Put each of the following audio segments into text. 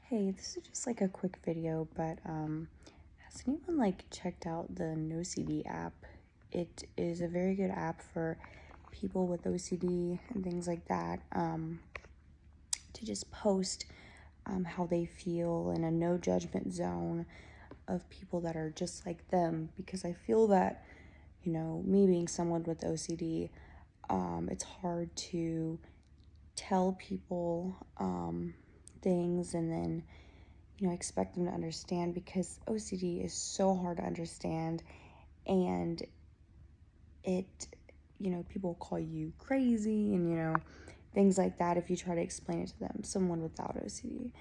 Hey, this is just like a quick video, but has anyone checked out the NOCD app? It is a very good app for people with OCD and things like that, to just post how they feel in a no judgment zone of people that are just like them, because I feel that, me being someone with OCD, it's hard to tell people things and then expect them to understand, because OCD is so hard to understand, and it people call you crazy and things like that if you try to explain it to them, someone without OCD.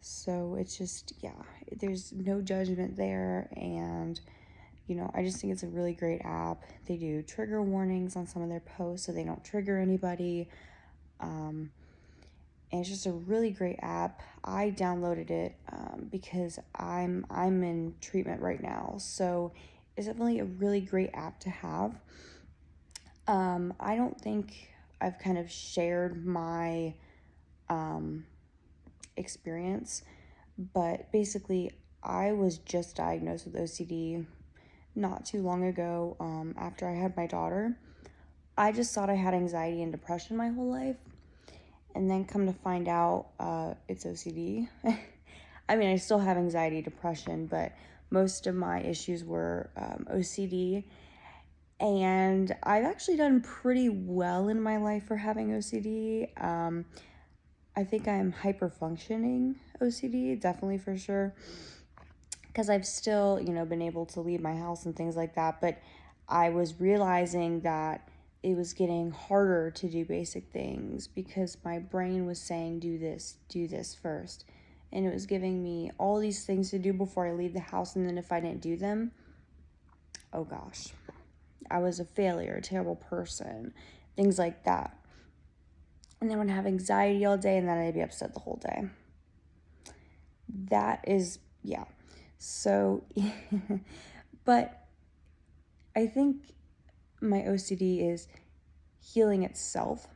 So it's just, there's no judgment there, and I just think it's a really great app. They do trigger warnings on some of their posts so they don't trigger anybody. And it's just a really great app. I downloaded it because I'm in treatment right now, so it's definitely a really great app to have. I don't think I've kind of shared my experience, but basically I was just diagnosed with OCD not too long ago, after I had my daughter. I just thought I had anxiety and depression my whole life, and then come to find out it's OCD. I mean, I still have anxiety, depression, but most of my issues were OCD. And I've actually done pretty well in my life for having OCD. I think I'm hyper-functioning OCD, definitely, for sure, because I've still, been able to leave my house and things like that. But I was realizing that it was getting harder to do basic things because my brain was saying, do this first. And it was giving me all these things to do before I leave the house. And then if I didn't do them, oh gosh, I was a failure, a terrible person, things like that. And then I would have anxiety all day, and then I'd be upset the whole day. That is, yeah. So, but I think my OCD is healing itself,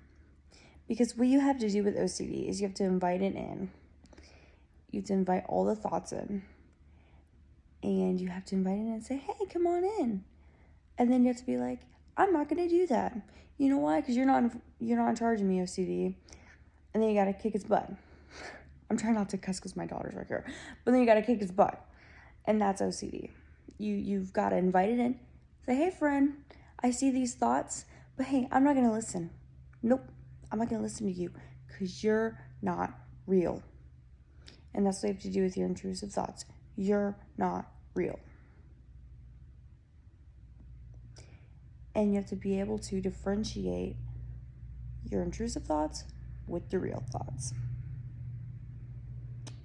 because what you have to do with OCD is you have to invite it in. You have to invite all the thoughts in, and you have to invite it in and say, hey, come on in. And then you have to be like, I'm not going to do that. You know why? Because you're not in charge of me, OCD. And then you got to kick its butt. I'm trying not to cuss because my daughter's right here. But then you got to kick its butt. And that's OCD. You've got to invite it in. Say, hey, friend, I see these thoughts, but hey, I'm not going to listen. Nope, I'm not going to listen to you because you're not real. And that's what you have to do with your intrusive thoughts. You're not real. And you have to be able to differentiate your intrusive thoughts with the real thoughts.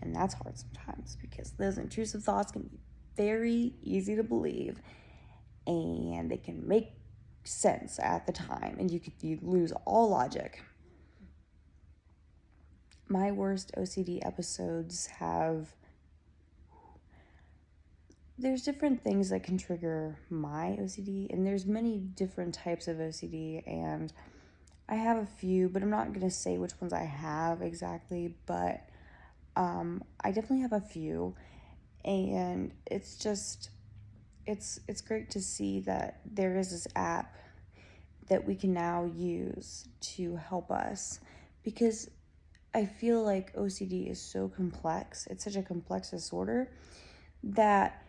And that's hard sometimes because those intrusive thoughts can be very easy to believe, and they can make sense at the time, and you lose all logic. My worst OCD episodes there's different things that can trigger my OCD, and there's many different types of OCD, and I have a few, but I'm not going to say which ones I have exactly, but I definitely have a few, and it's just, it's great to see that there is this app that we can now use to help us, because I feel like OCD is so complex. It's such a complex disorder that,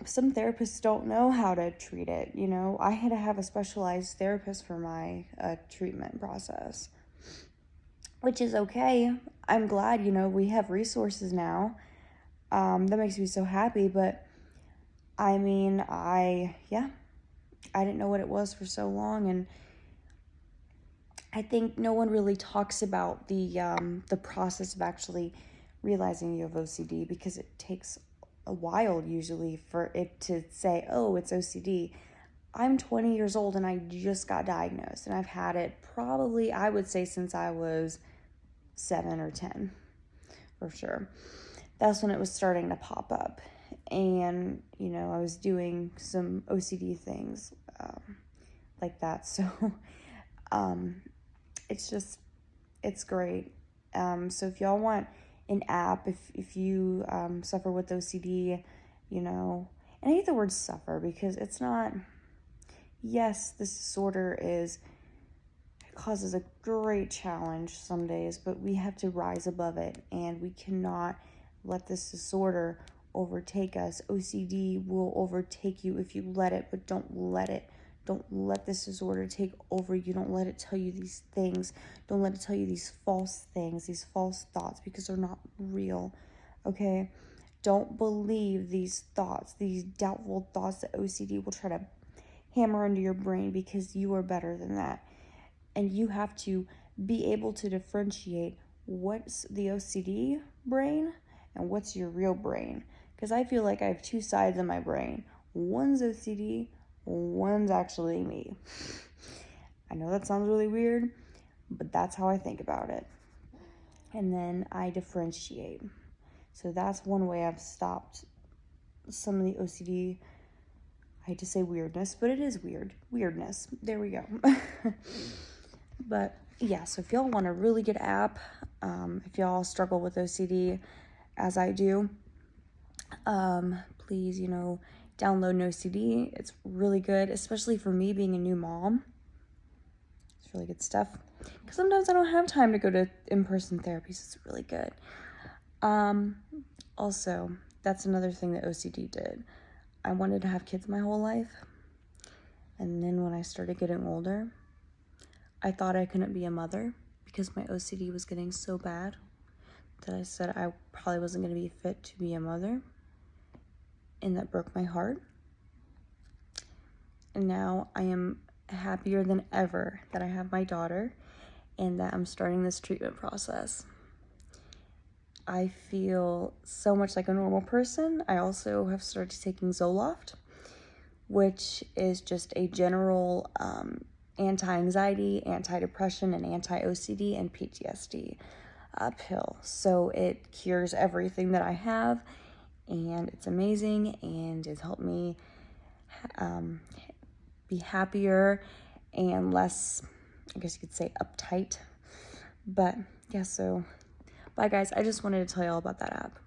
some therapists don't know how to treat it. I had to have a specialized therapist for my treatment process, which is okay. I'm glad, we have resources now. That makes me so happy. But I mean, I didn't know what it was for so long, and I think no one really talks about the process of actually realizing you have OCD, because it takes a while usually for it to say, oh, it's OCD. I'm 20 years old and I just got diagnosed, and I've had it probably, I would say, since I was 7 or 10, for sure. That's when it was starting to pop up. And, I was doing some OCD things like that. So it's great. So if y'all want an app if you suffer with OCD, you know. And I hate the word suffer because it's not, yes, this disorder causes a great challenge some days, but we have to rise above it, and we cannot let this disorder overtake us. OCD will overtake you if you let it, but don't let it. Don't let this disorder take over you. Don't let it tell you these things. Don't let it tell you these false things, these false thoughts, because they're not real, okay? Don't believe these thoughts, these doubtful thoughts that OCD will try to hammer into your brain, because you are better than that. And you have to be able to differentiate what's the OCD brain and what's your real brain. Because I feel like I have two sides of my brain. One's OCD, one's actually me. I know that sounds really weird, but that's how I think about it. And then I differentiate. So that's one way I've stopped some of the OCD. I hate to say weirdness, but it is weirdness. There we go. But yeah, so if y'all want a really good app, if y'all struggle with OCD as I do, please, download NOCD. It's really good, especially for me being a new mom. It's really good stuff, because sometimes I don't have time to go to in-person therapies. It's really good. Also, that's another thing that OCD did. I wanted to have kids my whole life, and then when I started getting older, I thought I couldn't be a mother because my OCD was getting so bad that I said I probably wasn't going to be fit to be a mother, and that broke my heart. And now I am happier than ever that I have my daughter and that I'm starting this treatment process. I feel so much like a normal person. I also have started taking Zoloft, which is just a general anti-anxiety, anti-depression, and anti-OCD and PTSD pill. So it cures everything that I have, and it's amazing, and it's helped me be happier and less, I guess you could say, uptight. But yeah, so bye guys. I just wanted to tell you all about that app.